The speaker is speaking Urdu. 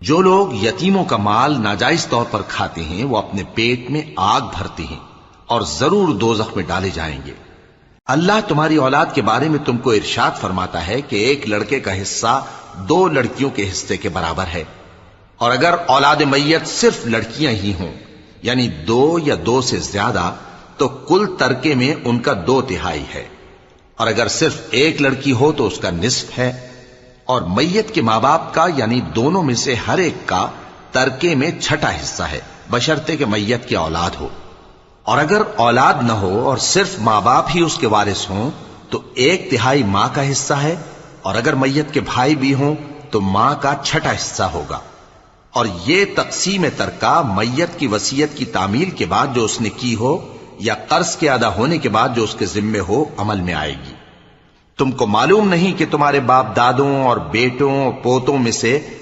جو لوگ یتیموں کا مال ناجائز طور پر کھاتے ہیں وہ اپنے پیٹ میں آگ بھرتے ہیں اور ضرور دوزخ میں ڈالے جائیں گے۔ اللہ تمہاری اولاد کے بارے میں تم کو ارشاد فرماتا ہے کہ ایک لڑکے کا حصہ 2 لڑکیوں کے حصے کے برابر ہے، اور اگر اولاد میت صرف لڑکیاں ہی ہوں یعنی 2 یا 2 سے زیادہ تو کل ترکے میں ان کا 2/3 ہے، اور اگر صرف ایک لڑکی ہو تو اس کا نصف ہے، اور میت کے ماں باپ کا یعنی دونوں میں سے ہر ایک کا ترکے میں 6واں حصہ ہے، بشرطے کہ میت کی اولاد ہو۔ اور اگر اولاد نہ ہو اور صرف ماں باپ ہی اس کے وارث ہوں تو 1/3 ماں کا حصہ ہے، اور اگر میت کے بھائی بھی ہوں تو ماں کا 6واں حصہ ہوگا۔ اور یہ تقسیم ترکہ میت کی وصیت کی تعمیل کے بعد جو اس نے کی ہو یا قرض کے ادا ہونے کے بعد جو اس کے ذمے ہو عمل میں آئے گی۔ تم کو معلوم نہیں کہ تمہارے باپ دادوں اور بیٹوں اور پوتوں میں سے